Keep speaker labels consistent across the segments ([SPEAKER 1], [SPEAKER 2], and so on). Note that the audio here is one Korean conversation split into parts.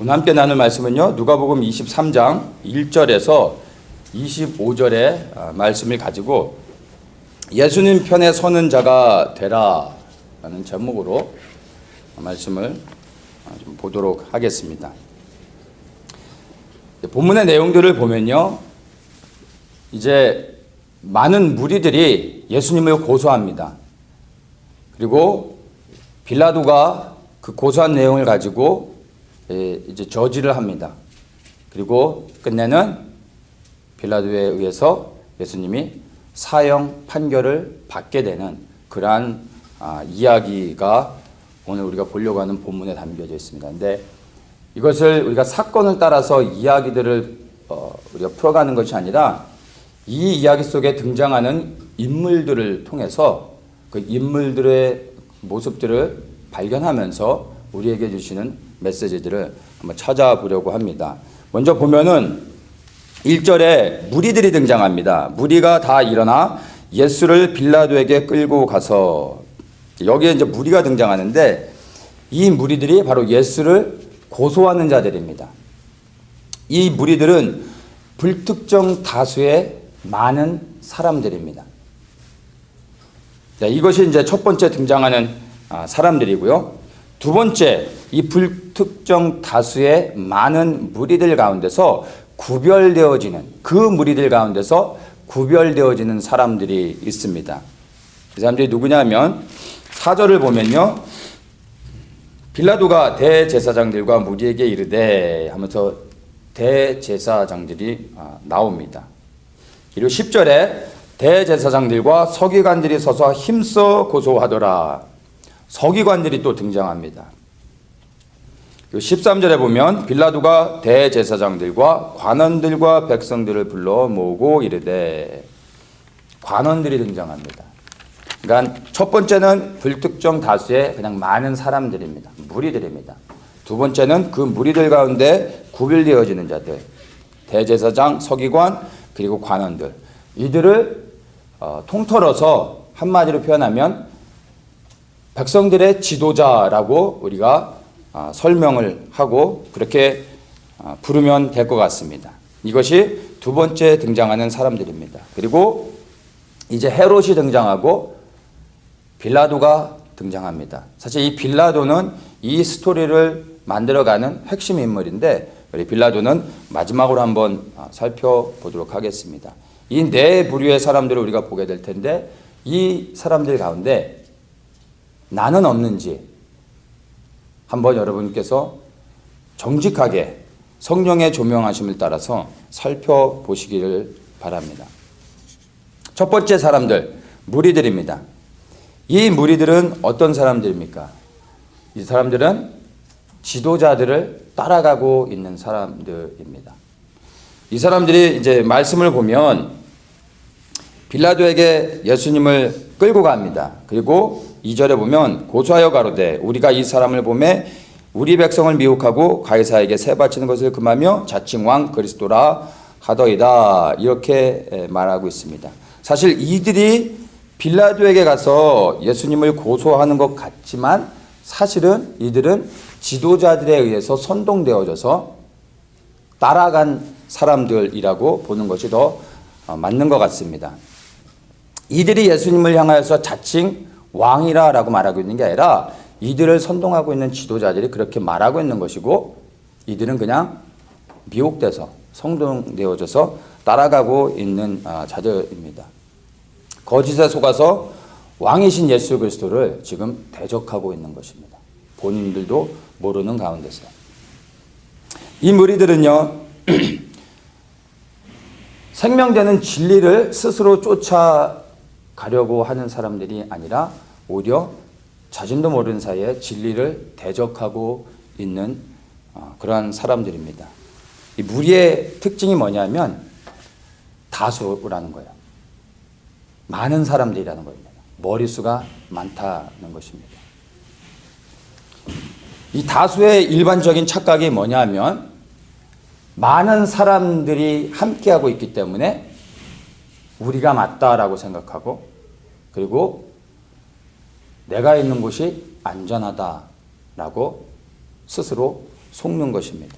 [SPEAKER 1] 오늘 함께 나눌 말씀은요, 누가복음 23장 1절에서 25절의 말씀을 가지고 예수님 편에 서는 자가 되라 라는 제목으로 말씀을 좀 보도록 하겠습니다. 본문의 내용들을 보면요, 이제 많은 무리들이 예수님을 고소합니다. 그리고 빌라도가 그 고소한 내용을 가지고 이제 저지를 합니다. 그리고 끝내는 빌라도에 의해서 예수님이 사형 판결을 받게 되는 그러한 이야기가 오늘 우리가 보려고 하는 본문에 담겨져 있습니다. 근데 이것을 우리가 사건을 따라서 이야기들을 우리가 풀어가는 것이 아니라 이 이야기 속에 등장하는 인물들을 통해서 그 인물들의 모습들을 발견하면서 우리에게 주시는 메시지들을 한번 찾아보려고 합니다. 먼저 보면은 1절에 무리들이 등장합니다. 무리가 다 일어나 예수를 빌라도에게 끌고 가서, 여기에 이제 무리가 등장하는데 이 무리들이 바로 예수를 고소하는 자들입니다. 이 무리들은 불특정 다수의 많은 사람들입니다. 자, 이것이 이제 첫 번째 등장하는 사람들이고요. 두 번째, 이 불특정 다수의 많은 무리들 가운데서 구별되어지는, 그 무리들 가운데서 구별되어지는 사람들이 있습니다. 그 사람들이 누구냐면 4절을 보면요, 빌라도가 대제사장들과 무리에게 이르되 하면서 대제사장들이 나옵니다. 그리고 10절에 대제사장들과 서기관들이 서서 힘써 고소하더라. 서기관들이 또 등장합니다. 13절에 보면 빌라도가 대제사장들과 관원들과 백성들을 불러 모으고 이르되, 관원들이 등장합니다. 그러니까 첫 번째는 불특정 다수의 그냥 많은 사람들입니다. 무리들입니다. 두 번째는 그 무리들 가운데 구별되어지는 자들, 대제사장, 서기관, 그리고 관원들. 이들을 통틀어서 한마디로 표현하면 백성들의 지도자라고 우리가 설명을 하고 그렇게 부르면 될 것 같습니다. 이것이 두 번째 등장하는 사람들입니다. 그리고 이제 헤롯이 등장하고 빌라도가 등장합니다. 사실 이 빌라도는 이 스토리를 만들어가는 핵심 인물인데, 우리 빌라도는 마지막으로 한번 살펴보도록 하겠습니다. 이 네 부류의 사람들을 우리가 보게 될 텐데, 이 사람들 가운데 나는 없는지 한번 여러분께서 정직하게 성령의 조명하심을 따라서 살펴보시기를 바랍니다. 첫 번째 사람들, 무리들입니다. 이 무리들은 어떤 사람들입니까? 이 사람들은 지도자들을 따라가고 있는 사람들입니다. 이 사람들이 이제 말씀을 보면 빌라도에게 예수님을 끌고 갑니다. 그리고 2절에 보면 고소하여 가로되 우리가 이 사람을 보매 우리 백성을 미혹하고 가이사에게 세 바치는 것을 금하며 자칭 왕 그리스도라 하더이다, 이렇게 말하고 있습니다. 사실 이들이 빌라도에게 가서 예수님을 고소하는 것 같지만 사실은 이들은 지도자들에 의해서 선동되어져서 따라간 사람들이라고 보는 것이 더 맞는 것 같습니다. 이들이 예수님을 향하여서 자칭 왕이라고 말하고 있는 게 아니라 이들을 선동하고 있는 지도자들이 그렇게 말하고 있는 것이고, 이들은 그냥 미혹돼서 선동되어져서 따라가고 있는 자들입니다. 거짓에 속아서 왕이신 예수 그리스도를 지금 대적하고 있는 것입니다. 본인들도 모르는 가운데서. 이 무리들은요, 생명되는 진리를 스스로 쫓아가려고 하는 사람들이 아니라 오히려 자신도 모르는 사이에 진리를 대적하고 있는 그러한 사람들입니다. 이 무리의 특징이 뭐냐면 다수라는 거예요. 많은 사람들이라는 겁니다. 머릿수가 많다는 것입니다. 이 다수의 일반적인 착각이 뭐냐면 많은 사람들이 함께하고 있기 때문에 우리가 맞다라고 생각하고, 그리고 내가 있는 곳이 안전하다라고 스스로 속는 것입니다.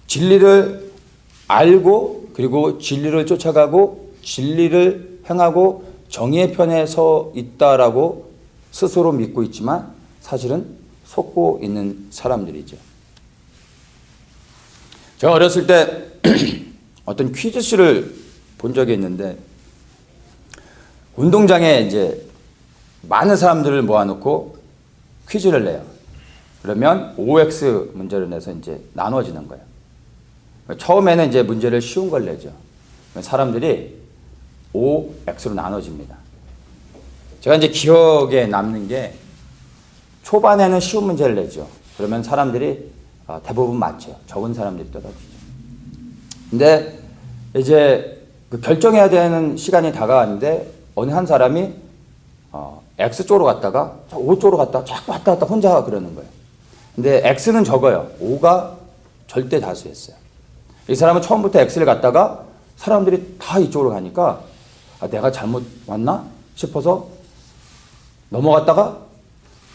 [SPEAKER 1] 진리를 알고 그리고 진리를 쫓아가고 진리를 행하고 정의의 편에 서 있다라고 스스로 믿고 있지만 사실은 속고 있는 사람들이죠. 제가 어렸을 때 어떤 퀴즈쇼를 본 적이 있는데 운동장에 이제 많은 사람들을 모아놓고 퀴즈를 내요. 그러면 OX 문제를 내서 이제 나눠지는 거예요. 처음에는 이제 문제를 쉬운 걸 내죠. 사람들이 OX로 나눠집니다. 제가 이제 기억에 남는 게 초반에는 쉬운 문제를 내죠. 그러면 사람들이 대부분 맞죠. 적은 사람들이 떨어지죠. 근데 이제 그 결정해야 되는 시간이 다가왔는데 어느 한 사람이 X 쪽으로 갔다가 O 쪽으로 갔다가 자꾸 왔다 갔다 혼자 그러는 거예요. 근데 X는 적어요. O가 절대 다수였어요. 이 사람은 처음부터 X를 갔다가 사람들이 다 이쪽으로 가니까 내가 잘못 왔나 싶어서 넘어갔다가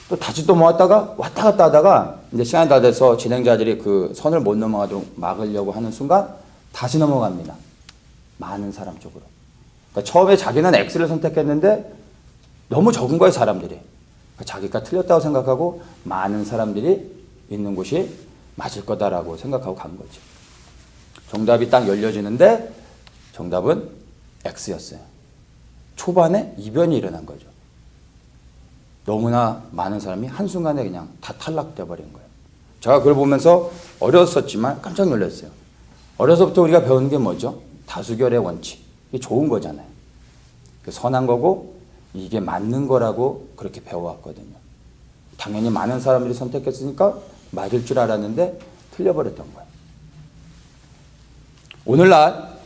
[SPEAKER 1] 또 다시 또 넘어갔다가 왔다 갔다 하다가 이제 시간이 다 돼서 진행자들이 그 선을 못 넘어가도록 막으려고 하는 순간 다시 넘어갑니다. 많은 사람 쪽으로. 그러니까 처음에 자기는 X를 선택했는데 너무 적은 거예요, 사람들이. 그러니까 자기가 틀렸다고 생각하고 많은 사람들이 있는 곳이 맞을 거다라고 생각하고 간 거죠. 정답이 딱 열려지는데 정답은 X였어요. 초반에 이변이 일어난 거죠. 너무나 많은 사람이 한순간에 그냥 다 탈락돼 버린 거예요. 제가 그걸 보면서 어렸었지만 깜짝 놀랐어요. 어려서부터 우리가 배우는 게 뭐죠? 다수결의 원칙. 이게 좋은 거잖아요. 선한 거고 이게 맞는 거라고 그렇게 배워왔거든요. 당연히 많은 사람들이 선택했으니까 맞을 줄 알았는데 틀려버렸던 거예요. 오늘날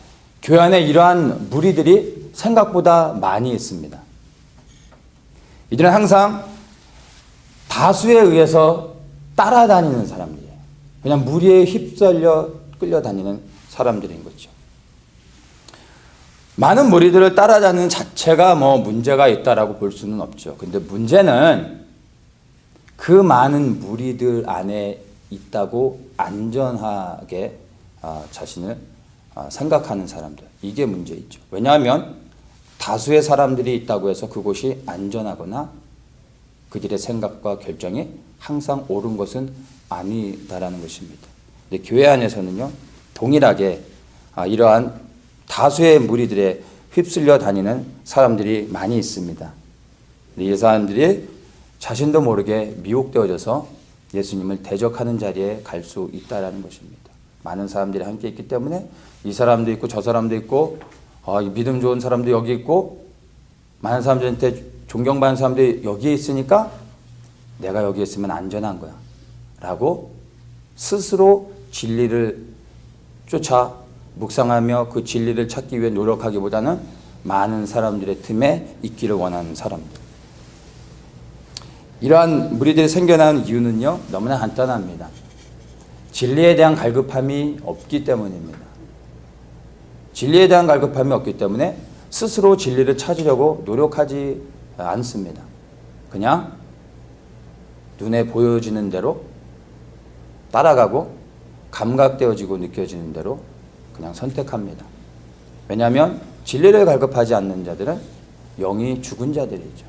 [SPEAKER 1] 교회 안에 이러한 무리들이 생각보다 많이 있습니다. 이들은 항상 다수에 의해서 따라다니는 사람들이에요. 그냥 무리에 휩쓸려 끌려다니는 사람들인 거죠. 많은 무리들을 따라다니는 자체가 뭐 문제가 있다라고 볼 수는 없죠. 근데 문제는 그 많은 무리들 안에 있다고 안전하게 자신을 생각하는 사람들. 이게 문제있죠. 왜냐하면 다수의 사람들이 있다고 해서 그곳이 안전하거나 그들의 생각과 결정이 항상 옳은 것은 아니다라는 것입니다. 근데 교회 안에서는요, 동일하게 이러한 다수의 무리들에 휩쓸려 다니는 사람들이 많이 있습니다. 이 사람들이 자신도 모르게 미혹되어져서 예수님을 대적하는 자리에 갈 수 있다라는 것입니다. 많은 사람들이 함께 있기 때문에 이 사람도 있고 저 사람도 있고 믿음 좋은 사람도 여기 있고 많은 사람들한테 존경받는 사람들이 여기에 있으니까 내가 여기 있으면 안전한 거야 라고 스스로 진리를 쫓아 묵상하며 그 진리를 찾기 위해 노력하기보다는 많은 사람들의 틈에 있기를 원하는 사람들. 이러한 무리들이 생겨난 이유는요, 너무나 간단합니다. 진리에 대한 갈급함이 없기 때문입니다. 진리에 대한 갈급함이 없기 때문에 스스로 진리를 찾으려고 노력하지 않습니다. 그냥 눈에 보여지는 대로 따라가고 감각되어지고 느껴지는 대로 그냥 선택합니다. 왜냐하면 진리를 갈급하지 않는 자들은 영이 죽은 자들이죠.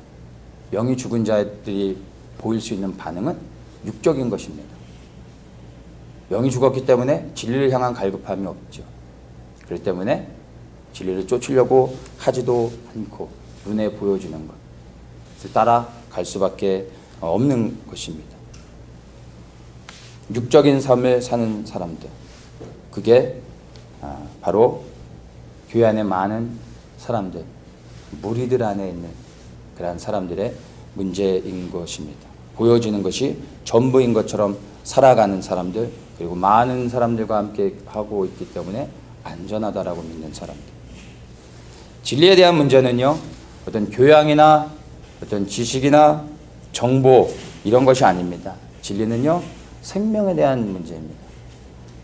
[SPEAKER 1] 영이 죽은 자들이 보일 수 있는 반응은 육적인 것입니다. 영이 죽었기 때문에 진리를 향한 갈급함이 없죠. 그렇기 때문에 진리를 쫓으려고 하지도 않고 눈에 보여지는 것을 따라갈 수밖에 없는 것입니다. 육적인 삶을 사는 사람들, 그게 바로 교회 안에 많은 사람들, 무리들 안에 있는 그러한 사람들의 문제인 것입니다. 보여지는 것이 전부인 것처럼 살아가는 사람들, 그리고 많은 사람들과 함께 하고 있기 때문에 안전하다라고 믿는 사람들. 진리에 대한 문제는요, 어떤 교양이나 어떤 지식이나 정보 이런 것이 아닙니다. 진리는요, 생명에 대한 문제입니다.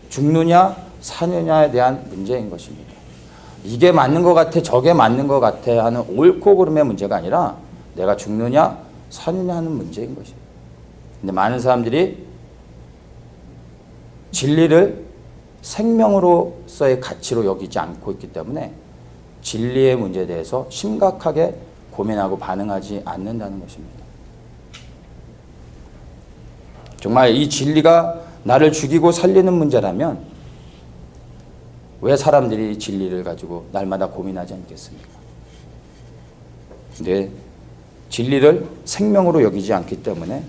[SPEAKER 1] 죽느냐 사느냐에 대한 문제인 것입니다. 이게 맞는 것 같아, 저게 맞는 것 같아 하는 옳고 그름의 문제가 아니라 내가 죽느냐 사느냐 하는 문제인 것이에요. 근데 많은 사람들이 진리를 생명으로서의 가치로 여기지 않고 있기 때문에 진리의 문제에 대해서 심각하게 고민하고 반응하지 않는다는 것입니다. 정말 이 진리가 나를 죽이고 살리는 문제라면 왜 사람들이 진리를 가지고 날마다 고민하지 않겠습니까? 근데 진리를 생명으로 여기지 않기 때문에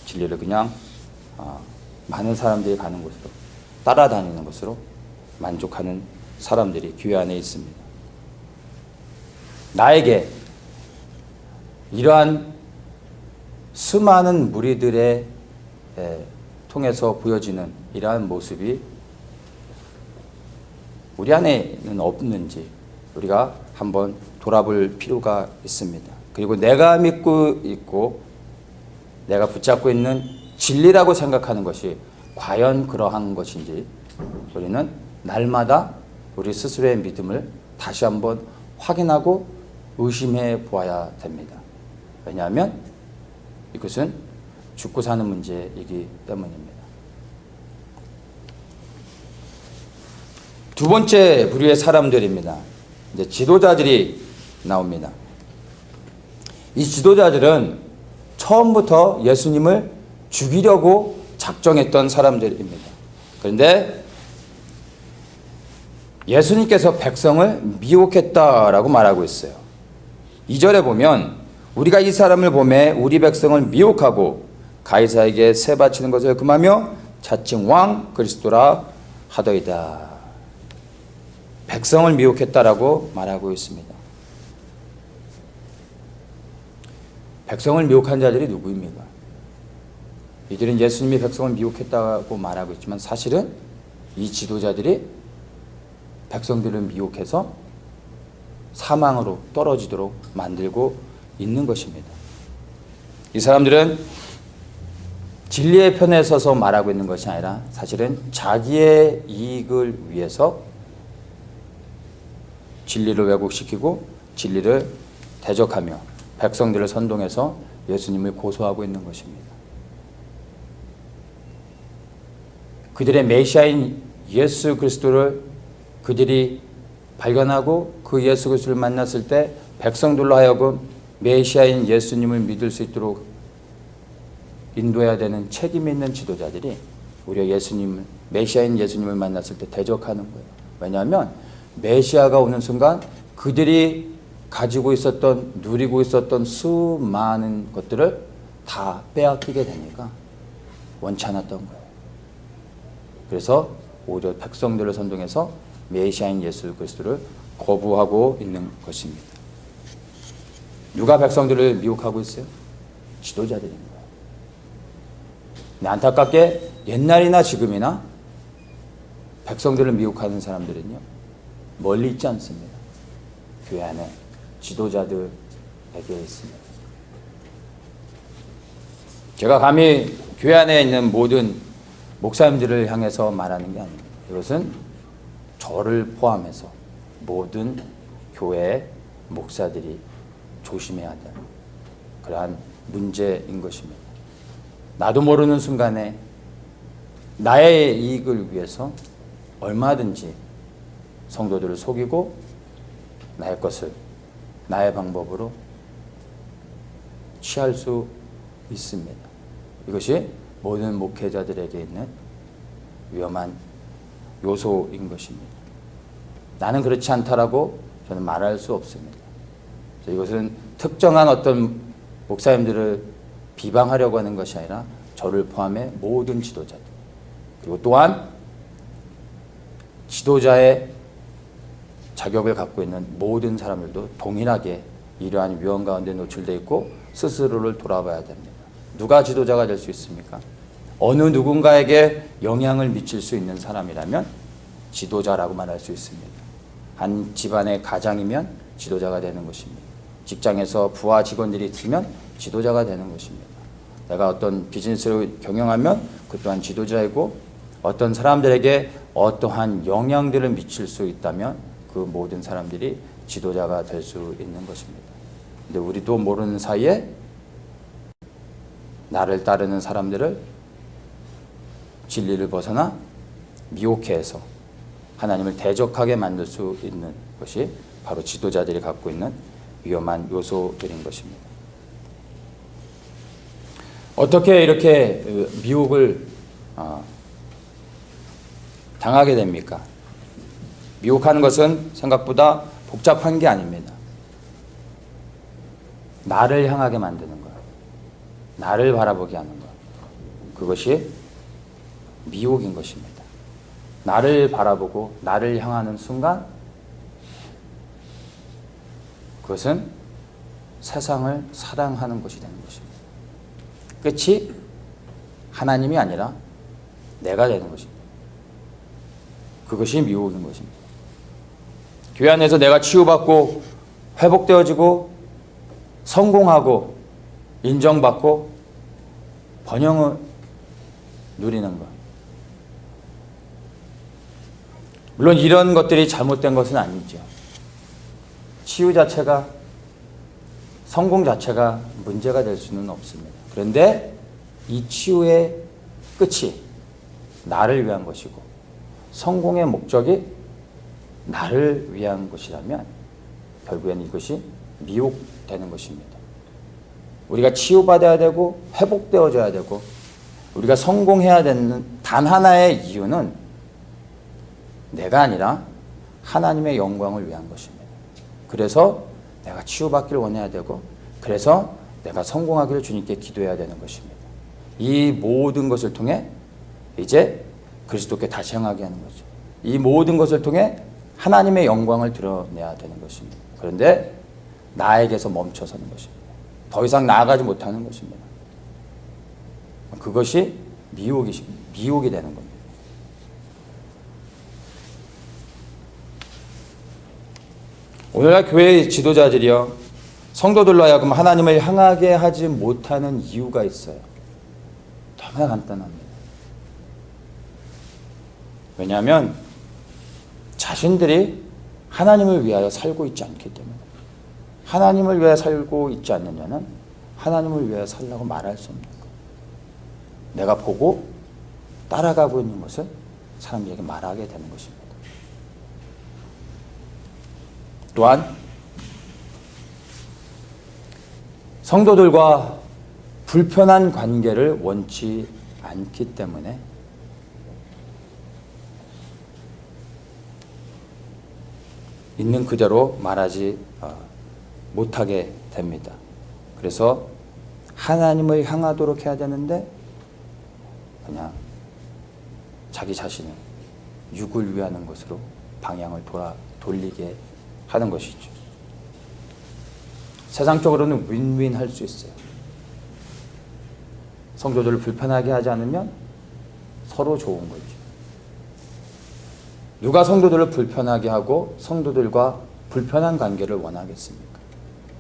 [SPEAKER 1] 진리를 그냥 많은 사람들이 가는 곳으로 따라다니는 것으로 만족하는 사람들이 교회 안에 있습니다. 나에게 이러한 수많은 무리들의 통해서 보여지는 이러한 모습이 우리 안에는 없는지 우리가 한번 돌아볼 필요가 있습니다. 그리고 내가 믿고 있고 내가 붙잡고 있는 진리라고 생각하는 것이 과연 그러한 것인지 우리는 날마다 우리 스스로의 믿음을 다시 한번 확인하고 의심해 보아야 됩니다. 왜냐하면 이것은 죽고 사는 문제이기 때문입니다. 두 번째 부류의 사람들입니다. 이제 지도자들이 나옵니다. 이 지도자들은 처음부터 예수님을 죽이려고 작정했던 사람들입니다. 그런데 예수님께서 백성을 미혹했다라고 말하고 있어요. 2절에 보면 우리가 이 사람을 보매 우리 백성을 미혹하고 가이사에게 세 바치는 것을 금하며 자칭 왕 그리스도라 하더이다. 백성을 미혹했다라고 말하고 있습니다. 백성을 미혹한 자들이 누구입니까? 이들은 예수님이 백성을 미혹했다고 말하고 있지만 사실은 이 지도자들이 백성들을 미혹해서 사망으로 떨어지도록 만들고 있는 것입니다. 이 사람들은 진리의 편에 서서 말하고 있는 것이 아니라 사실은 자기의 이익을 위해서 진리를 왜곡시키고 진리를 대적하며 백성들을 선동해서 예수님을 고소하고 있는 것입니다. 그들의 메시아인 예수 그리스도를 그들이 발견하고 그 예수 그리스도를 만났을 때 백성들로 하여금 메시아인 예수님을 믿을 수 있도록 인도해야 되는 책임 있는 지도자들이 오히려 예수님을 메시아인 예수님을 만났을 때 대적하는 거예요. 왜냐하면 메시아가 오는 순간 그들이 가지고 있었던 누리고 있었던 수많은 것들을 다 빼앗기게 되니까 원치 않았던 거예요. 그래서 오히려 백성들을 선동해서 메시아인 예수 그리스도를 거부하고 있는 것입니다. 누가 백성들을 미혹하고 있어요? 지도자들입니다. 근데 안타깝게 옛날이나 지금이나 백성들을 미혹하는 사람들은요 멀리 있지 않습니다. 교회 안에 지도자들에게 있습니다. 제가 감히 교회 안에 있는 모든 목사님들을 향해서 말하는 게 아닙니다. 이것은 저를 포함해서 모든 교회 목사들이 조심해야 될 그러한 문제인 것입니다. 나도 모르는 순간에 나의 이익을 위해서 얼마든지 성도들을 속이고 나의 것을 나의 방법으로 취할 수 있습니다. 이것이 모든 목회자들에게 있는 위험한 요소인 것입니다. 나는 그렇지 않다라고 저는 말할 수 없습니다. 이것은 특정한 어떤 목사님들을 비방하려고 하는 것이 아니라 저를 포함해 모든 지도자들 그리고 또한 지도자의 자격을 갖고 있는 모든 사람들도 동일하게 이러한 위험 가운데 노출되어 있고 스스로를 돌아봐야 됩니다. 누가 지도자가 될 수 있습니까? 어느 누군가에게 영향을 미칠 수 있는 사람이라면 지도자라고 말할 수 있습니다. 한 집안의 가장이면 지도자가 되는 것입니다. 직장에서 부하 직원들이 있으면 지도자가 되는 것입니다. 내가 어떤 비즈니스를 경영하면 그 또한 지도자이고 어떤 사람들에게 어떠한 영향들을 미칠 수 있다면 그 모든 사람들이 지도자가 될 수 있는 것입니다. 근데 우리도 모르는 사이에 나를 따르는 사람들을 진리를 벗어나 미혹해 해서 하나님을 대적하게 만들 수 있는 것이 바로 지도자들이 갖고 있는 위험한 요소들인 것입니다. 어떻게 이렇게 미혹을 당하게 됩니까? 미혹하는 것은 생각보다 복잡한 게 아닙니다. 나를 향하게 만드는 거예요. 나를 바라보게 하는 것. 그것이 미혹인 것입니다. 나를 바라보고 나를 향하는 순간 그것은 세상을 사랑하는 것이 되는 것입니다. 끝이 하나님이 아니라 내가 되는 것입니다. 그것이 미혹인 것입니다. 교회 안에서 내가 치유받고 회복되어지고 성공하고 인정받고 번영을 누리는 것. 물론 이런 것들이 잘못된 것은 아니죠. 치유 자체가, 성공 자체가 문제가 될 수는 없습니다. 그런데 이 치유의 끝이 나를 위한 것이고 성공의 목적이 나를 위한 것이라면 결국엔 이것이 미혹되는 것입니다. 우리가 치유받아야 되고 회복되어져야 되고 우리가 성공해야 되는 단 하나의 이유는 내가 아니라 하나님의 영광을 위한 것입니다. 그래서 내가 치유받기를 원해야 되고 그래서 내가 성공하기를 주님께 기도해야 되는 것입니다. 이 모든 것을 통해 이제 그리스도께 다시 향하게 하는 거죠. 이 모든 것을 통해 하나님의 영광을 드러내야 되는 것입니다. 그런데 나에게서 멈춰서는 것입니다. 더 이상 나아가지 못하는 것입니다. 그것이 미혹이 되는 겁니다. 오늘날 교회의 지도자들이요, 성도들로 하여금 하나님을 향하게 하지 못하는 이유가 있어요. 너무나 간단합니다. 왜냐하면 자신들이 하나님을 위하여 살고 있지 않기 때문에. 하나님을 위하여 살고 있지 않느냐는 하나님을 위하여 살라고 말할 수 없는 거예요. 내가 보고 따라가고 있는 것을 사람들에게 말하게 되는 것입니다. 또한 성도들과 불편한 관계를 원치 않기 때문에 있는 그대로 말하지 못하게 됩니다. 그래서 하나님을 향하도록 해야 되는데 그냥 자기 자신을 육을 위하는 것으로 방향을 돌리게 하는 것이죠. 세상적으로는 윈윈 할 수 있어요. 성도들을 불편하게 하지 않으면 서로 좋은 거죠. 누가 성도들을 불편하게 하고 성도들과 불편한 관계를 원하겠습니까?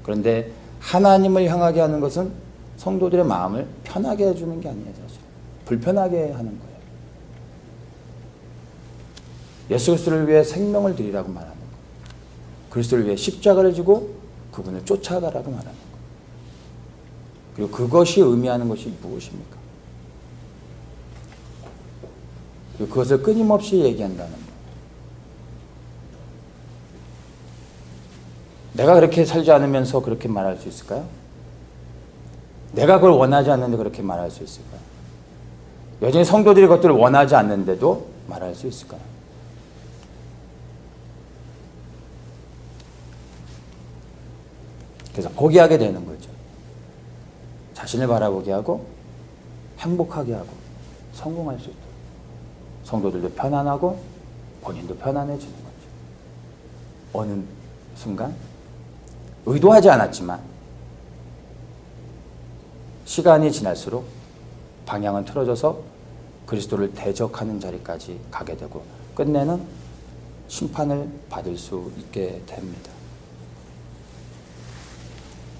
[SPEAKER 1] 그런데 하나님을 향하게 하는 것은 성도들의 마음을 편하게 해주는 게 아니에요. 사실 불편하게 하는 거예요. 예수 그리스도를 위해 생명을 드리라고 말하는 거예요. 그리스도를 위해 십자가를 지고 그분을 쫓아가라고 말하는 거예요. 그리고 그것이 의미하는 것이 무엇입니까? 그리고 그것을 끊임없이 얘기한다는 거예요. 내가 그렇게 살지 않으면서 그렇게 말할 수 있을까요? 내가 그걸 원하지 않는데 그렇게 말할 수 있을까요? 여전히 성도들이 그것들을 원하지 않는데도 말할 수 있을까요? 그래서 포기하게 되는 거죠. 자신을 바라보게 하고 행복하게 하고 성공할 수 있도록 성도들도 편안하고 본인도 편안해지는 거죠. 어느 순간 의도하지 않았지만 시간이 지날수록 방향은 틀어져서 그리스도를 대적하는 자리까지 가게 되고 끝내는 심판을 받을 수 있게 됩니다.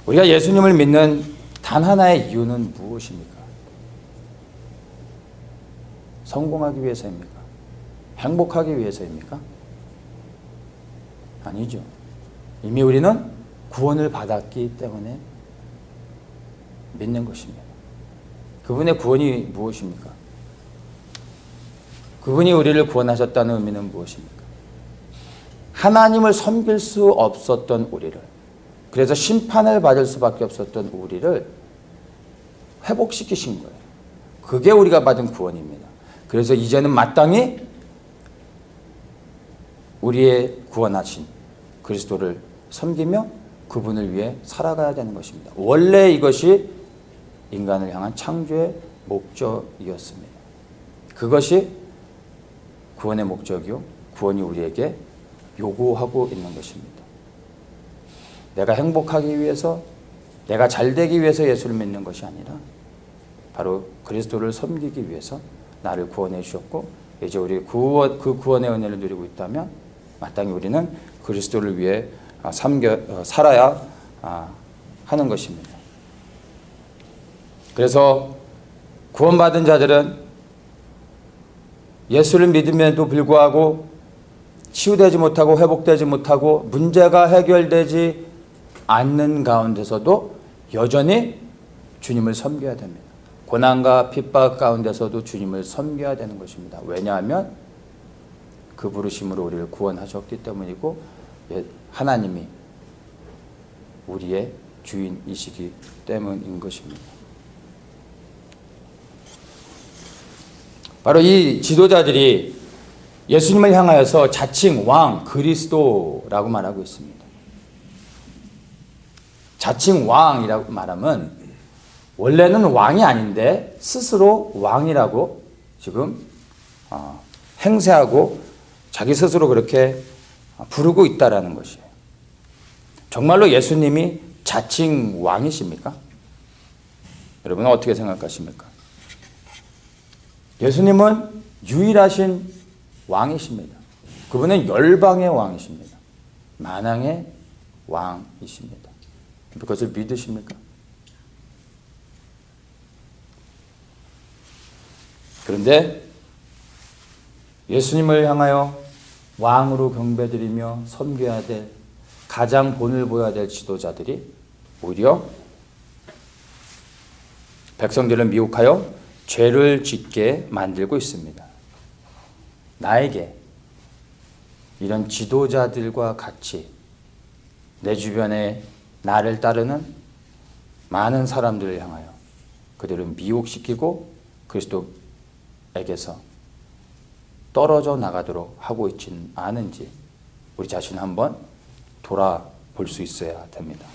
[SPEAKER 1] 우리가 예수님을 믿는 단 하나의 이유는 무엇입니까? 성공하기 위해서입니까? 행복하기 위해서입니까? 아니죠. 이미 우리는 구원을 받았기 때문에 믿는 것입니다. 그분의 구원이 무엇입니까? 그분이 우리를 구원하셨다는 의미는 무엇입니까? 하나님을 섬길 수 없었던 우리를, 그래서 심판을 받을 수밖에 없었던 우리를 회복시키신 거예요. 그게 우리가 받은 구원입니다. 그래서 이제는 마땅히 우리의 구원하신 그리스도를 섬기며 그분을 위해 살아가야 되는 것입니다. 원래 이것이 인간을 향한 창조의 목적이었습니다. 그것이 구원의 목적이요, 구원이 우리에게 요구하고 있는 것입니다. 내가 행복하기 위해서, 내가 잘되기 위해서 예수를 믿는 것이 아니라 바로 그리스도를 섬기기 위해서 나를 구원해 주셨고, 이제 우리 그 구원의 은혜를 누리고 있다면 마땅히 우리는 그리스도를 위해 살아야 하는 것입니다. 그래서 구원받은 자들은 예수를 믿음에도 불구하고 치유되지 못하고 회복되지 못하고 문제가 해결되지 않는 가운데서도 여전히 주님을 섬겨야 됩니다. 고난과 핍박 가운데서도 주님을 섬겨야 되는 것입니다. 왜냐하면 그 부르심으로 우리를 구원하셨기 때문이고, 하나님이 우리의 주인이시기 때문인 것입니다. 바로 이 지도자들이 예수님을 향하여서 자칭 왕 그리스도라고 말하고 있습니다. 자칭 왕이라고 말하면 원래는 왕이 아닌데 스스로 왕이라고 지금 행세하고 자기 스스로 그렇게 부르고 있다라는 것이에요. 정말로 예수님이 자칭 왕이십니까? 여러분은 어떻게 생각하십니까? 예수님은 유일하신 왕이십니다. 그분은 열방의 왕이십니다. 만왕의 왕이십니다. 그것을 믿으십니까? 그런데 예수님을 향하여 왕으로 경배드리며 섬겨야 될, 가장 본을 보여야 될 지도자들이 오히려 백성들을 미혹하여 죄를 짓게 만들고 있습니다. 나에게 이런 지도자들과 같이 내 주변에 나를 따르는 많은 사람들을 향하여 그들을 미혹시키고 그리스도에게서 떨어져 나가도록 하고 있지는 않은지 우리 자신 한번 돌아볼 수 있어야 됩니다.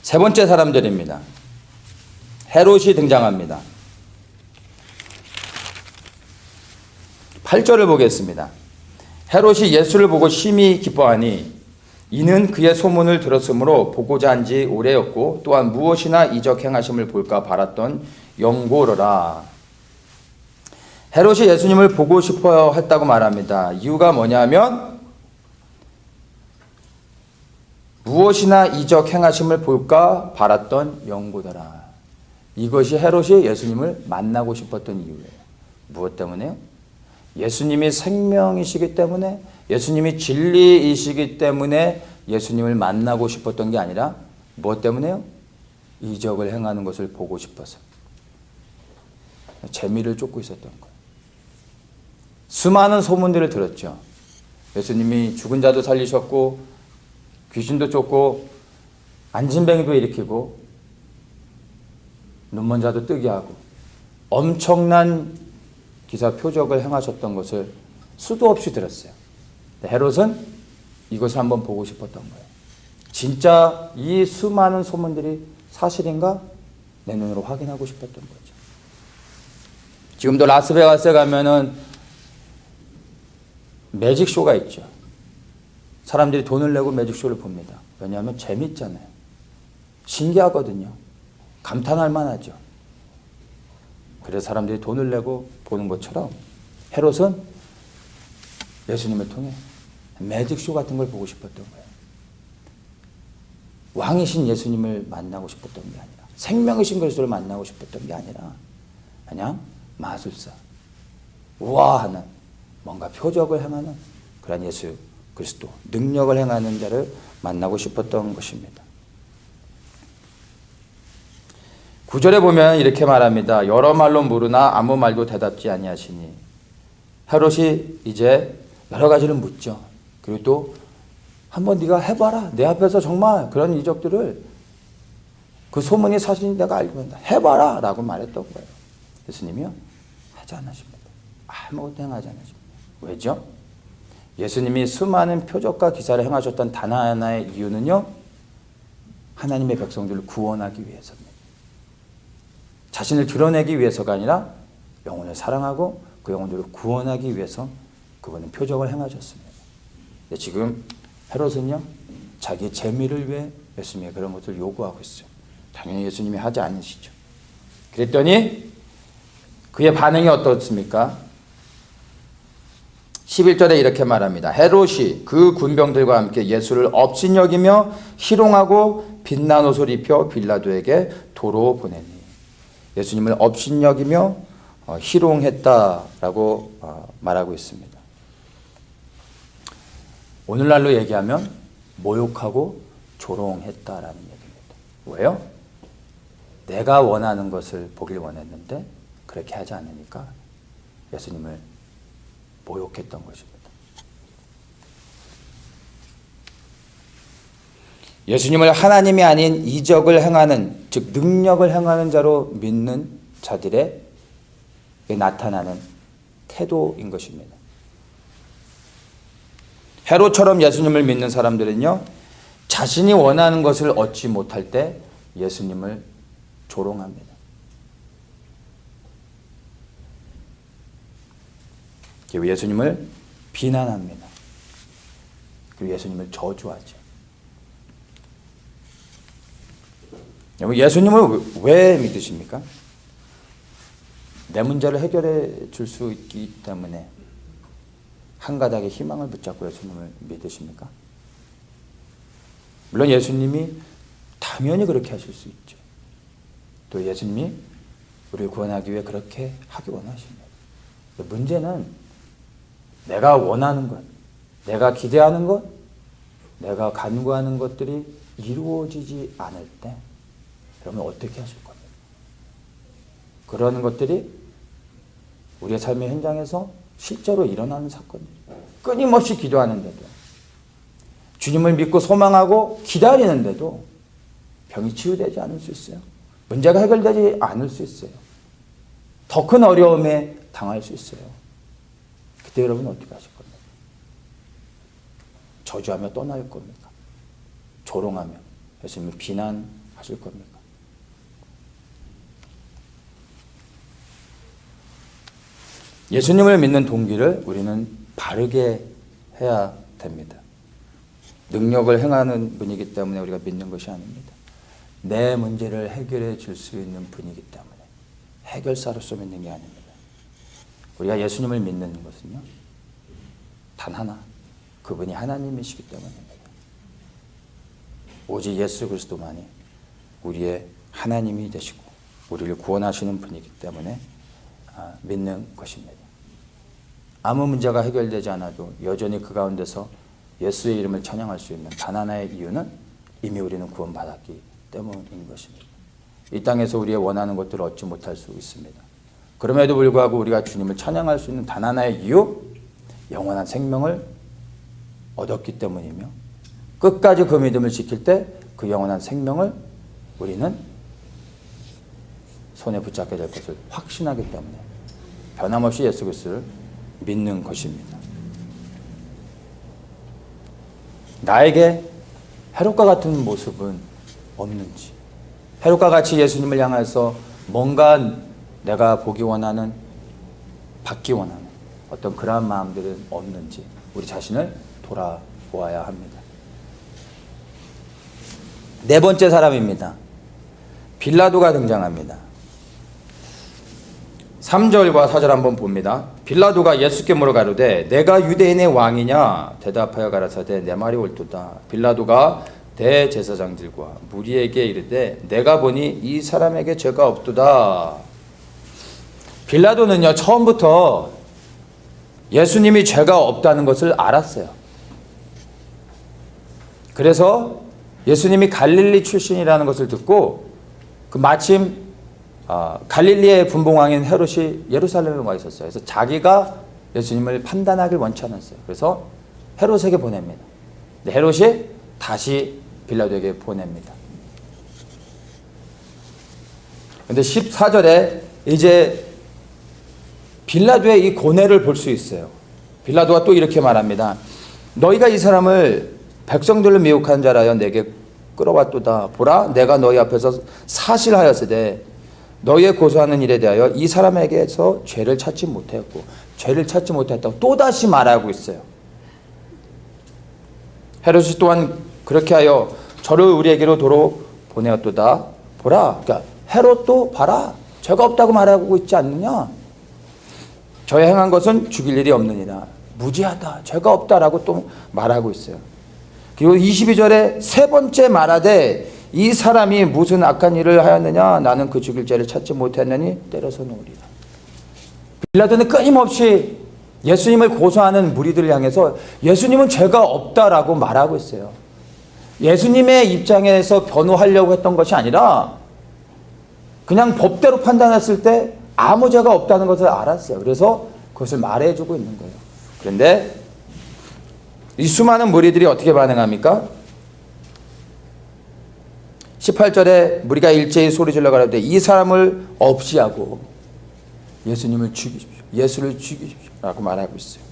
[SPEAKER 1] 세 번째 사람들입니다. 헤롯이 등장합니다. 8절을 보겠습니다. 헤롯이 예수를 보고 심히 기뻐하니 이는 그의 소문을 들었으므로 보고자 한 지 오래였고 또한 무엇이나 이적 행하심을 볼까 바랐던 영고로라. 헤롯이 예수님을 보고 싶어 했다고 말합니다. 이유가 뭐냐면 무엇이나 이적 행하심을 볼까 바랐던 영고더라. 이것이 헤롯이 예수님을 만나고 싶었던 이유예요. 무엇 때문에요? 예수님이 생명이시기 때문에, 예수님이 진리이시기 때문에 예수님을 만나고 싶었던 게 아니라 무엇 때문에요? 이적을 행하는 것을 보고 싶어서. 재미를 쫓고 있었던 거예요. 수많은 소문들을 들었죠. 예수님이 죽은 자도 살리셨고 귀신도 쫓고 안진뱅이도 일으키고 눈먼 자도 뜨게 하고 엄청난 기사 표적을 행하셨던 것을 수도 없이 들었어요. 헤롯은 이것을 한번 보고 싶었던 거예요. 진짜 이 수많은 소문들이 사실인가? 내 눈으로 확인하고 싶었던 거죠. 지금도 라스베가스에 가면은 매직쇼가 있죠. 사람들이 돈을 내고 매직쇼를 봅니다. 왜냐하면 재밌잖아요. 신기하거든요. 감탄할 만하죠. 그래서 사람들이 돈을 내고 보는 것처럼 헤롯은 예수님을 통해 매직쇼 같은 걸 보고 싶었던 거예요. 왕이신 예수님을 만나고 싶었던 게 아니라, 생명이신 그리스도를 만나고 싶었던 게 아니라 그냥 마술사, 우아하는 뭔가 표적을 행하는 그런 예수 그리스도, 능력을 행하는 자를 만나고 싶었던 것입니다. 9절에 보면 이렇게 말합니다. 여러 말로 물으나 아무 말도 대답지 아니하시니. 헤롯이 이제 여러 가지를 묻죠. 그리고 또 한번 네가 해봐라. 내 앞에서 정말 그런 이적들을, 그 소문이 사실이 내가 알고 있다, 해봐라 라고 말했던 거예요. 예수님이요, 하지 않으십니다. 아무것도 행하지 않으십니다. 왜죠? 예수님이 수많은 표적과 기사를 행하셨던 단 하나의 이유는요, 하나님의 백성들을 구원하기 위해서입니다. 자신을 드러내기 위해서가 아니라 영혼을 사랑하고 그 영혼들을 구원하기 위해서 그분은 표적을 행하셨습니다. 근데 지금 헤롯은요, 자기 재미를 위해 예수님의 그런 것을 요구하고 있어요. 당연히 예수님이 하지 않으시죠. 그랬더니 그의 반응이 어떻습니까? 11절에 이렇게 말합니다. 헤롯이 그 군병들과 함께 예수를 업신여기며 희롱하고 빛난 옷을 입혀 빌라도에게 도로 보내니. 예수님을 업신여기며 희롱했다라고 말하고 있습니다. 오늘날로 얘기하면 모욕하고 조롱했다라는 얘기입니다. 왜요? 내가 원하는 것을 보길 원했는데 그렇게 하지 않으니까 예수님을 모욕했던 것입니다. 예수님을 하나님이 아닌 이적을 행하는, 즉 능력을 행하는 자로 믿는 자들의 나타나는 태도인 것입니다. 헤롯처럼 예수님을 믿는 사람들은요, 자신이 원하는 것을 얻지 못할 때 예수님을 조롱합니다. 그리고 예수님을 비난합니다. 그리고 예수님을 저주하죠. 여러분, 예수님을 왜 믿으십니까? 내 문제를 해결해 줄 수 있기 때문에 한 가닥의 희망을 붙잡고 예수님을 믿으십니까? 물론 예수님이 당연히 그렇게 하실 수 있죠. 또 예수님이 우리를 구원하기 위해 그렇게 하기 원하십니다. 문제는 내가 원하는 것, 내가 기대하는 것, 내가 간구하는 것들이 이루어지지 않을 때 그러면 어떻게 하실 겁니까? 그러는 것들이 우리의 삶의 현장에서 실제로 일어나는 사건입니다. 끊임없이 기도하는데도, 주님을 믿고 소망하고 기다리는데도 병이 치유되지 않을 수 있어요. 문제가 해결되지 않을 수 있어요. 더 큰 어려움에 당할 수 있어요. 그때 여러분 어떻게 하실 겁니까? 저주하며 떠날 겁니까? 조롱하며 예수님을 비난하실 겁니까? 예수님을 믿는 동기를 우리는 바르게 해야 됩니다. 능력을 행하는 분이기 때문에 우리가 믿는 것이 아닙니다. 내 문제를 해결해 줄 수 있는 분이기 때문에 해결사로서 믿는 게 아닙니다. 우리가 예수님을 믿는 것은요, 단 하나, 그분이 하나님이시기 때문입니다. 오직 예수 그리스도만이 우리의 하나님이 되시고 우리를 구원하시는 분이기 때문에 믿는 것입니다. 아무 문제가 해결되지 않아도 여전히 그 가운데서 예수의 이름을 찬양할 수 있는 단 하나의 이유는 이미 우리는 구원받았기 때문인 것입니다. 이 땅에서 우리의 원하는 것들을 얻지 못할 수 있습니다. 그럼에도 불구하고 우리가 주님을 찬양할 수 있는 단 하나의 이유, 영원한 생명을 얻었기 때문이며, 끝까지 그 믿음을 지킬 때 그 영원한 생명을 우리는 손에 붙잡게 될 것을 확신하기 때문에 변함없이 예수 그리스도를 믿는 것입니다. 나에게 헤롯과 같은 모습은 없는지, 헤롯과 같이 예수님을 향해서 뭔가 내가 보기 원하는, 받기 원하는 어떤 그러한 마음들은 없는지 우리 자신을 돌아보아야 합니다. 네 번째 사람입니다. 빌라도가 등장합니다. 3절과 4절 한번 봅니다. 빌라도가 예수께 물어가로되 내가 유대인의 왕이냐? 대답하여 가라사대 내 말이 옳도다. 빌라도가 대제사장들과 무리에게 이르되 내가 보니 이 사람에게 죄가 없도다. 빌라도는요, 처음부터 예수님이 죄가 없다는 것을 알았어요. 그래서 예수님이 갈릴리 출신이라는 것을 듣고 마침 갈릴리의 분봉왕인 헤롯이 예루살렘에 와 있었어요. 그래서 자기가 예수님을 판단하길 원치 않았어요. 그래서 헤롯에게 보냅니다. 근데 헤롯이 다시 빌라도에게 보냅니다. 근데 14절에 이제 빌라도의 이 고뇌를 볼 수 있어요. 빌라도가 또 이렇게 말합니다. 너희가 이 사람을 백성들로 미혹한 자라여 내게 끌어왔도다. 보라, 내가 너희 앞에서 사실하였으되 너희의 고소하는 일에 대하여 이 사람에게서 죄를 찾지 못했고, 죄를 찾지 못했다고 또다시 말하고 있어요. 헤롯이 또한 그렇게 하여 저를 우리에게로 도로 보내었도다. 보라, 그러니까 헤롯도 봐라, 죄가 없다고 말하고 있지 않느냐. 저의 행한 것은 죽일 일이 없느니라. 무지하다, 죄가 없다라고 또 말하고 있어요. 그리고 22절에 세 번째 말하되 이 사람이 무슨 악한 일을 하였느냐. 나는 그 죽일 죄를 찾지 못했느니 때려서 놓으리라. 빌라도는 끊임없이 예수님을 고소하는 무리들을 향해서 예수님은 죄가 없다라고 말하고 있어요. 예수님의 입장에서 변호하려고 했던 것이 아니라 그냥 법대로 판단했을 때 아무 죄가 없다는 것을 알았어요. 그래서 그것을 말해주고 있는 거예요. 그런데 이 수많은 무리들이 어떻게 반응합니까? 18절에 무리가 일제히 소리질러 가라되 이 사람을 없이 하고 예수님을 죽이십시오. 예수를 죽이십시오. 라고 말하고 있어요.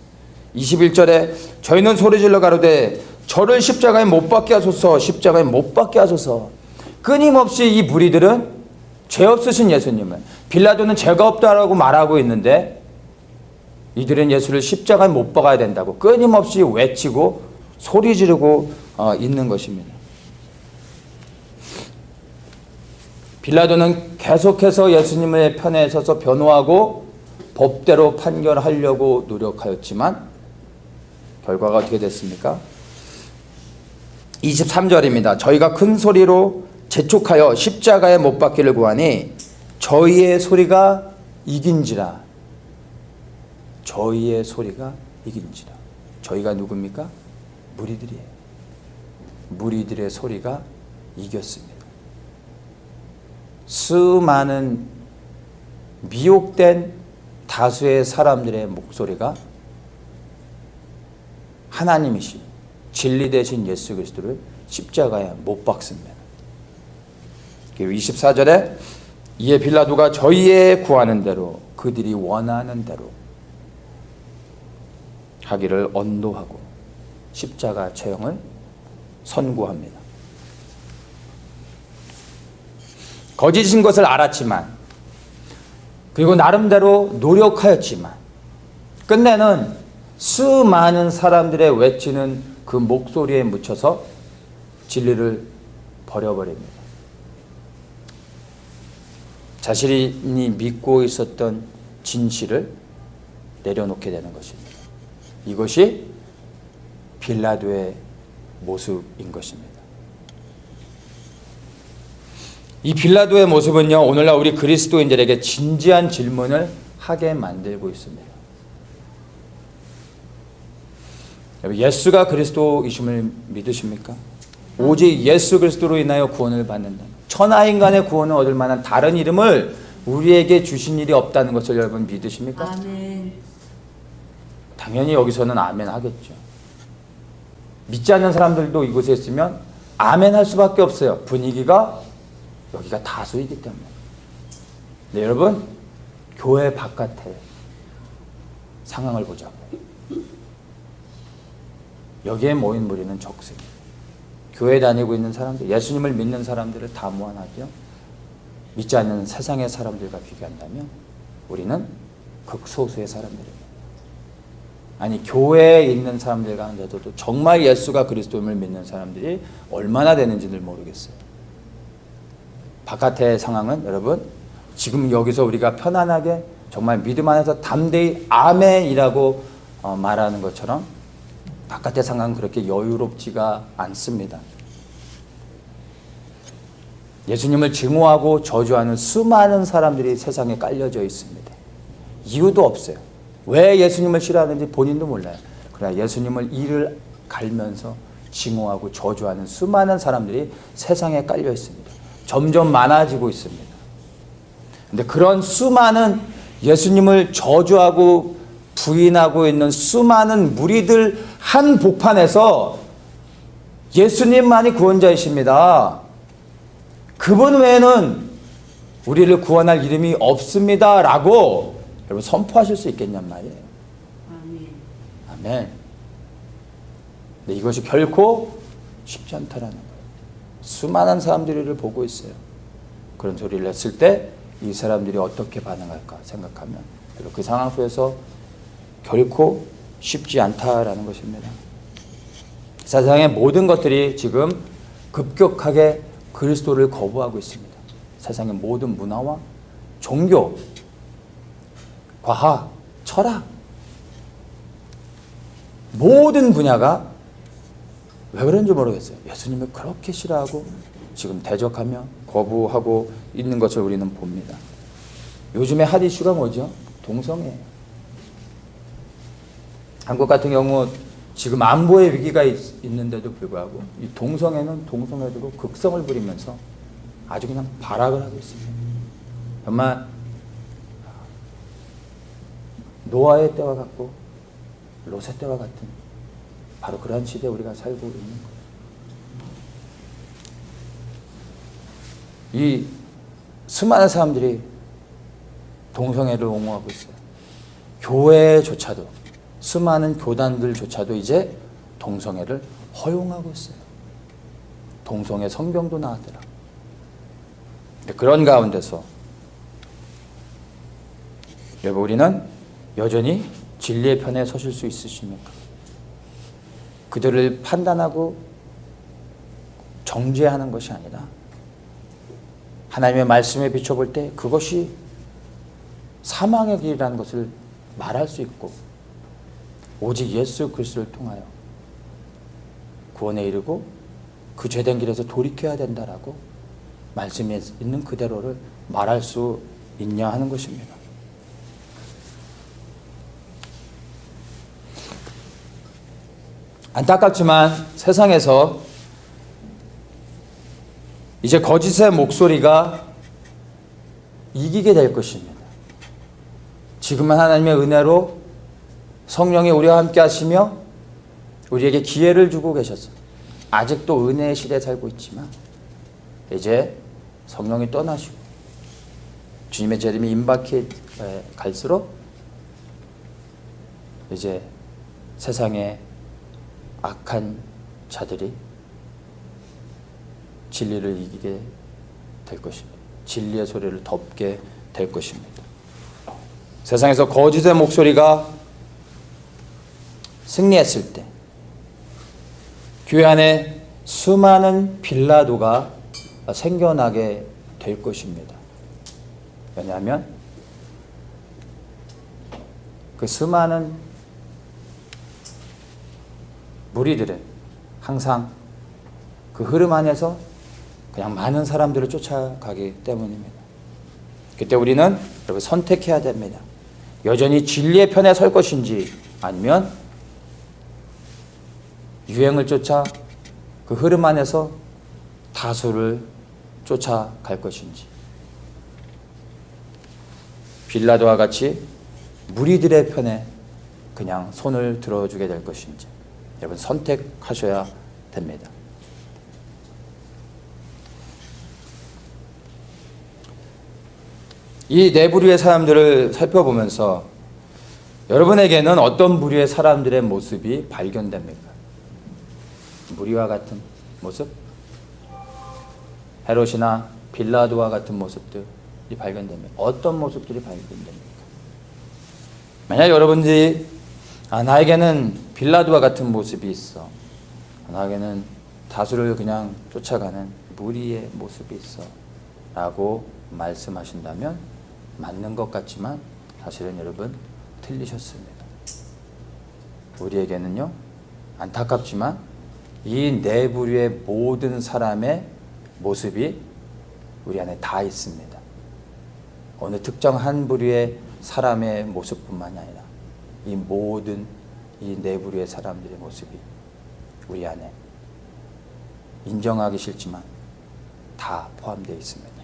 [SPEAKER 1] 21절에 저희는 소리질러 가로되 저를 십자가에 못 박게 하소서. 십자가에 못 박게 하소서. 끊임없이 이 무리들은 죄 없으신 예수님을, 빌라도는 죄가 없다라고 말하고 있는데 이들은 예수를 십자가에 못 박아야 된다고 끊임없이 외치고 소리 지르고 있는 것입니다. 빌라도는 계속해서 예수님의 편에 서서 변호하고 법대로 판결하려고 노력하였지만 결과가 어떻게 됐습니까? 23절입니다. 저희가 큰 소리로 재촉하여 십자가에 못 박기를 구하니 저희의 소리가 이긴지라. 저희의 소리가 이긴지라. 저희가 누굽니까? 무리들이에요. 무리들의 소리가 이겼습니다. 수많은 미혹된 다수의 사람들의 목소리가 하나님이신 진리 되신 예수 그리스도를 십자가에 못 박습니다. 24절에 이에 빌라도가 저희의 구하는 대로 그들이 원하는 대로 하기를 언도하고 십자가 처형을 선고합니다. 거짓인 것을 알았지만 그리고 나름대로 노력하였지만 끝내는 수많은 사람들의 외치는 그 목소리에 묻혀서 진리를 버려버립니다. 자신이 믿고 있었던 진실을 내려놓게 되는 것입니다. 이것이 빌라도의 모습인 것입니다. 이 빌라도의 모습은요, 오늘날 우리 그리스도인들에게 진지한 질문을 하게 만들고 있습니다. 예수가 그리스도이심을 믿으십니까? 오직 예수 그리스도로 인하여 구원을 받는다. 천하인간의 구원을 얻을 만한 다른 이름을 우리에게 주신 일이 없다는 것을 여러분 믿으십니까?
[SPEAKER 2] 아멘.
[SPEAKER 1] 당연히 여기서는 아멘 하겠죠. 믿지 않는 사람들도 이곳에 있으면 아멘 할 수밖에 없어요. 분위기가 여기가 다수이기 때문에. 네, 여러분, 교회 바깥에 상황을 보자고요. 여기에 모인 무리는 적습니다. 교회 다니고 있는 사람들, 예수님을 믿는 사람들을 다 모아놨죠. 믿지 않는 세상의 사람들과 비교한다면 우리는 극소수의 사람들입니다. 아니, 교회에 있는 사람들 가운데도 정말 예수가 그리스도임을 믿는 사람들이 얼마나 되는지를 모르겠어요. 바깥의 상황은 여러분, 지금 여기서 우리가 편안하게 정말 믿음 안에서 담대히 아멘이라고 말하는 것처럼 바깥의 상황은 그렇게 여유롭지가 않습니다. 예수님을 증오하고 저주하는 수많은 사람들이 세상에 깔려져 있습니다. 이유도 없어요. 왜 예수님을 싫어하는지 본인도 몰라요. 그러나 예수님을 이를 갈면서 증오하고 저주하는 수많은 사람들이 세상에 깔려 있습니다. 점점 많아지고 있습니다. 근데 그런 수많은 예수님을 저주하고 부인하고 있는 수많은 무리들 한복판에서 예수님만이 구원자이십니다. 그분 외에는 우리를 구원할 이름이 없습니다. 라고 여러분 선포하실 수 있겠냔 말이에요.
[SPEAKER 2] 아멘.
[SPEAKER 1] 아멘. 근데 이것이 결코 쉽지 않다라는 거예요. 수많은 사람들이 이를 보고 있어요. 그런 소리를 했을 때 이 사람들이 어떻게 반응할까 생각하면 그 상황 속에서 결코 쉽지 않다라는 것입니다. 세상의 모든 것들이 지금 급격하게 그리스도를 거부하고 있습니다. 세상의 모든 문화와 종교, 과학, 철학, 모든 분야가 왜 그런지 모르겠어요. 예수님을 그렇게 싫어하고 지금 대적하며 거부하고 있는 것을 우리는 봅니다. 요즘에 핫 이슈가 뭐죠? 동성애예요. 한국 같은 경우 지금 안보의 위기가 있는데도 불구하고 이 동성애는 동성애대로 극성을 부리면서 아주 그냥 발악을 하고 있습니다. 정말 노아의 때와 같고 롯의 때와 같은 바로 그런 시대에 우리가 살고 있는 거예요. 이 수많은 사람들이 동성애를 옹호하고 있어요. 교회조차도 수많은 교단들조차도 이제 동성애를 허용하고 있어요. 동성애 성경도 나왔더라. 그런 가운데서 여러분 우리는 여전히 진리의 편에 서실 수 있으십니까? 그들을 판단하고 정죄하는 것이 아니라 하나님의 말씀에 비춰볼 때 그것이 사망의 길이라는 것을 말할 수 있고 오직 예수 그리스도를 통하여 구원에 이르고 그 죄된 길에서 돌이켜야 된다라고 말씀에 있는 그대로를 말할 수 있냐 하는 것입니다. 안타깝지만 세상에서 이제 거짓의 목소리가 이기게 될 것입니다. 지금은 하나님의 은혜로 성령이 우리와 함께 하시며 우리에게 기회를 주고 계셨어요. 아직도 은혜의 시대에 살고 있지만 이제 성령이 떠나시고 주님의 재림이 임박해 갈수록 이제 세상의 악한 자들이 진리를 이기게 될 것입니다. 진리의 소리를 덮게 될 것입니다. 세상에서 거짓의 목소리가 승리했을 때 교회 안에 수많은 빌라도가 생겨나게 될 것입니다. 왜냐하면 그 수많은 무리들은 항상 그 흐름 안에서 그냥 많은 사람들을 쫓아가기 때문입니다. 그때 우리는 여러분 선택해야 됩니다. 여전히 진리의 편에 설 것인지 아니면 유행을 쫓아 그 흐름 안에서 다수를 쫓아갈 것인지 빌라도와 같이 무리들의 편에 그냥 손을 들어주게 될 것인지 여러분 선택하셔야 됩니다. 이 네 부류의 사람들을 살펴보면서 여러분에게는 어떤 부류의 사람들의 모습이 발견됩니까? 무리와 같은 모습? 헤롯이나 빌라도와 같은 모습들이 발견됩니다. 어떤 모습들이 발견됩니까? 만약 여러분들이 나에게는 빌라도와 같은 모습이 있어, 나에게는 다수를 그냥 쫓아가는 무리의 모습이 있어 라고 말씀하신다면 맞는 것 같지만 사실은 여러분 틀리셨습니다. 우리에게는요 안타깝지만 이 네 부류의 모든 사람의 모습이 우리 안에 다 있습니다. 어느 특정 한 부류의 사람의 모습뿐만이 아니라 이 모든 이 네 부류의 사람들의 모습이 우리 안에 인정하기 싫지만 다 포함되어 있습니다.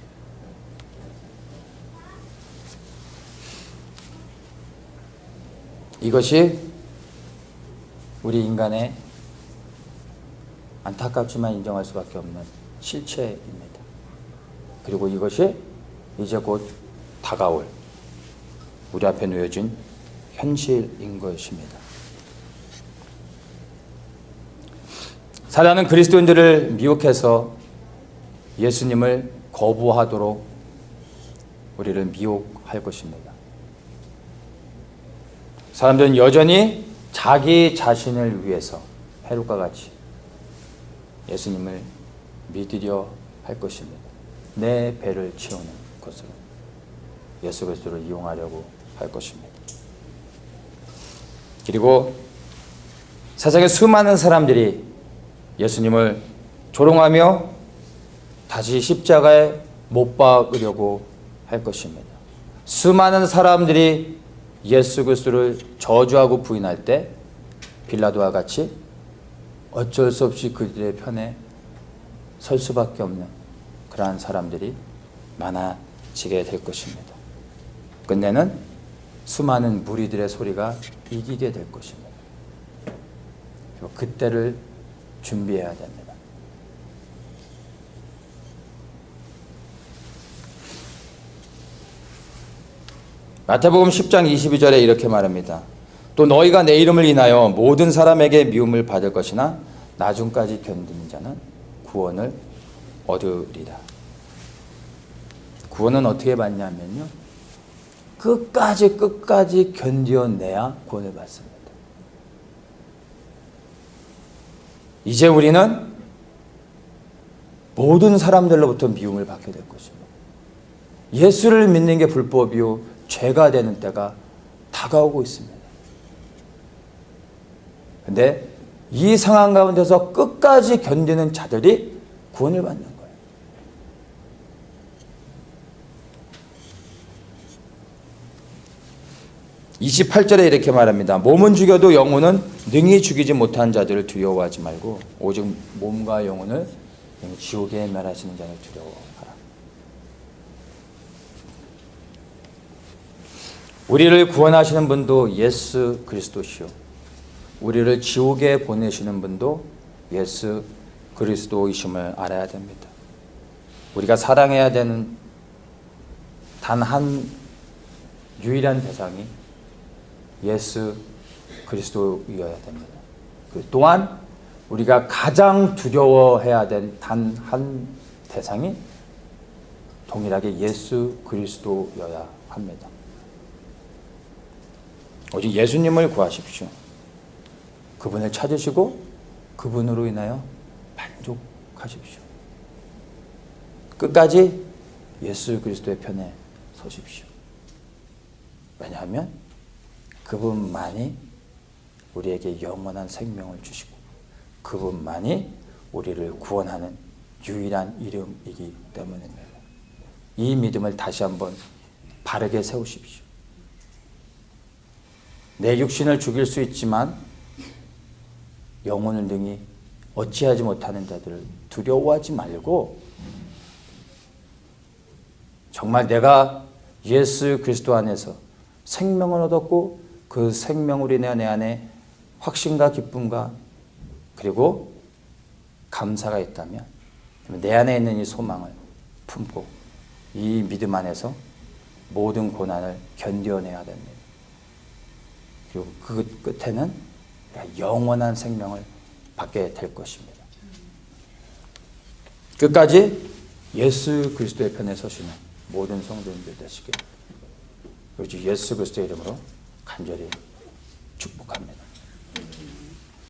[SPEAKER 1] 이것이 우리 인간의 안타깝지만 인정할 수밖에 없는 실체입니다. 그리고 이것이 이제 곧 다가올 우리 앞에 놓여진 현실인 것입니다. 사단은 그리스도인들을 미혹해서 예수님을 거부하도록 우리를 미혹할 것입니다. 사람들은 여전히 자기 자신을 위해서 헤롯과 같이 예수님을 믿으려 할 것입니다. 내 배를 채우는 것으로 예수 그리스도를 이용하려고 할 것입니다. 그리고 세상의 수많은 사람들이 예수님을 조롱하며 다시 십자가에 못 박으려고 할 것입니다. 수많은 사람들이 예수 그리스도를 저주하고 부인할 때 빌라도와 같이 어쩔 수 없이 그들의 편에 설 수밖에 없는 그러한 사람들이 많아지게 될 것입니다. 끝내는 수많은 무리들의 소리가 이기게 될 것입니다. 그때를 준비해야 됩니다. 마태복음 10장 22절에 이렇게 말합니다. 또 너희가 내 이름을 인하여 모든 사람에게 미움을 받을 것이나 나중까지 견디는 자는 구원을 얻으리라. 구원은 어떻게 받냐면요, 끝까지 견뎌내야 구원을 받습니다. 이제 우리는 모든 사람들로부터 미움을 받게 될 것입니다. 예수를 믿는 게 불법이요 죄가 되는 때가 다가오고 있습니다. 그런데 이 상황 가운데서 끝까지 견디는 자들이 구원을 받는 거예요. (28절에) 이렇게 말합니다. 몸은 죽여도 영혼은 능히 죽이지 못한 자들을 두려워하지 말고 오직 몸과 영혼을 지옥에 멸하시는 자를 두려워하라. 우리를 구원하시는 분도 예수 그리스도시요 우리를 지옥에 보내시는 분도 예수 그리스도이심을 알아야 됩니다. 우리가 사랑해야 되는 단 한 유일한 대상이 예수 그리스도여야 됩니다. 또한 우리가 가장 두려워해야 될 단 한 대상이 동일하게 예수 그리스도여야 합니다. 오직 예수님을 구하십시오. 그분을 찾으시고 그분으로 인하여 만족하십시오. 끝까지 예수 그리스도의 편에 서십시오. 왜냐하면 그분만이 우리에게 영원한 생명을 주시고 그분만이 우리를 구원하는 유일한 이름이기 때문입니다. 이 믿음을 다시 한번 바르게 세우십시오. 내 육신을 죽일 수 있지만 영혼을 능히 어찌하지 못하는 자들을 두려워하지 말고 정말 내가 예수 그리스도 안에서 생명을 얻었고 그 생명으로 인해 내 안에 확신과 기쁨과 그리고 감사가 있다면 내 안에 있는 이 소망을 품고 이 믿음 안에서 모든 고난을 견뎌내야 됩니다. 그리고 그 끝에는 영원한 생명을 받게 될 것입니다. 끝까지 예수 그리스도의 편에 서시는 모든 성도님들 되시길 예수 그리스도의 이름으로 간절히